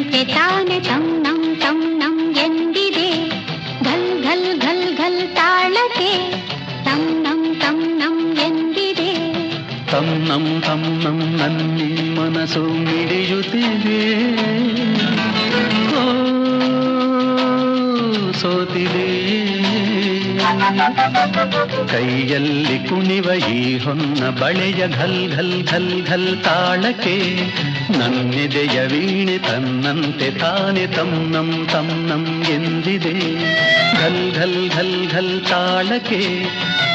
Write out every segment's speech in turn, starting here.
ತನ್ನಂತೆ ತಾನೆ ತನ್ನಂ ತನ್ನಂ ಎಂದಿದೆ ಘಲ್ ಘಲ್ ಘಲ್ ಘಲ್ ತಾಳತೆ ತನ್ನಂ ತನ್ನಂ ಎಂದಿದೆ ತನ್ನಂ ತನ್ನಂ ನನ್ನಿ ಮನಸ್ಸು ಮಿಡಿಯುತ್ತಿದೆ ಸೋತಿದೆ ಕೈಯಲ್ಲಿ ಕುಣಿವ ಈ ಹೊನ್ನ ಬಳೆಯ ಘಲ್ ಘಲ್ ಘಲ್ ಘಲ್ ತಾಳಕ್ಕೆ ನನ್ನೆದೆಯ ವೀಣೆ ತನ್ನಂತೆ ತಾನೆ ತನ್ನಂ ತನ್ನಂ ಎಂದಿದೆ ಘಲ್ ಘಲ್ ಘಲ್ ಘಲ್ ತಾಳಕ್ಕೆ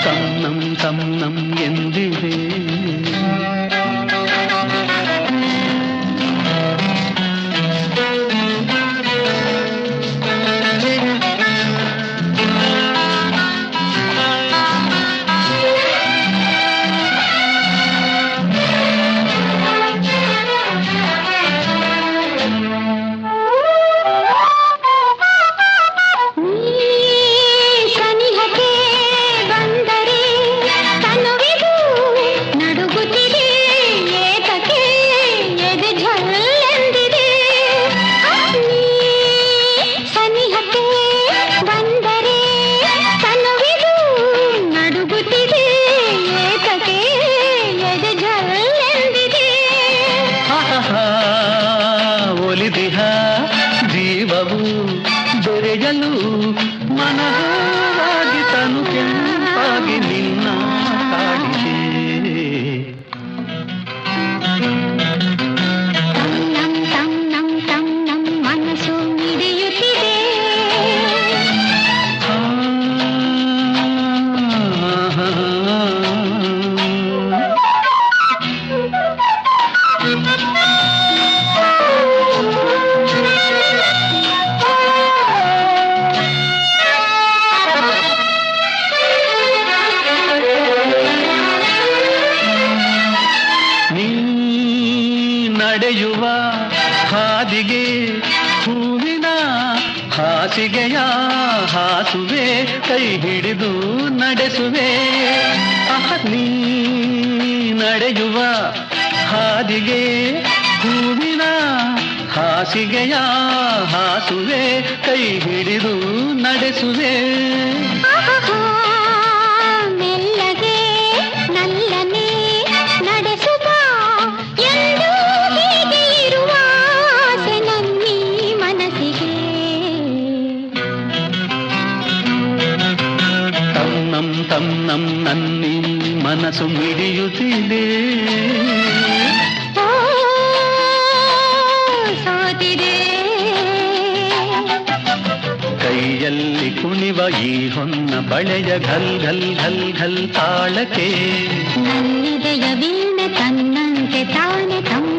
ತನ್ನಂ ತನ್ನಂ ಎಂದಿದೆ ಜೀವವು ದೊರೆಯಲು ಮನವಾಗಿ ತನು ಕೆಂಪಾಗಿ ನಿನ್ನ ಕಾಡಿದೆ ತನ್ನಂ ತನ್ನಂ ತನ್ನಂ ಮನಸ್ಸು ಮಿಡಿಯುತ್ತಿದೆ ನಡೆಯುವ ಹಾದಿಗೆ ಹೂವಿನ ಹಾಸಿಗೆಯ ಹಾಸುವೆ ಕೈ ಹಿಡಿದು ನಡೆಸುವೆ ನೀ ನಡೆಯುವ ಹಾದಿಗೆ ಹೂವಿನ ಹಾಸಿಗೆಯ ಹಾಸುವೆ ಕೈ ಹಿಡಿದು ನಡೆಸುವೆ ಮೆಲ್ಲಗೆ ನಲ್ಲನೆ ನಡೆಸುವ ತನ್ನಂ ನನ್ನಿ ಮನಸ್ಸು ಮಿಡಿಯುತ್ತಿದೆ ಸೋತಿದೆ ಕೈಯಲ್ಲಿ ಕುಣಿವ ಈ ಹೊನ್ನ ಬಳೆಯ ಘಲ್ ಘಲ್ ಘಲ್ ಘಲ್ ತಾಳಕ್ಕೆ ನನ್ನಿದೆಯ ವೀಣೆ ತನ್ನಂತೆ ತಾನೆ ತಮ್ಮ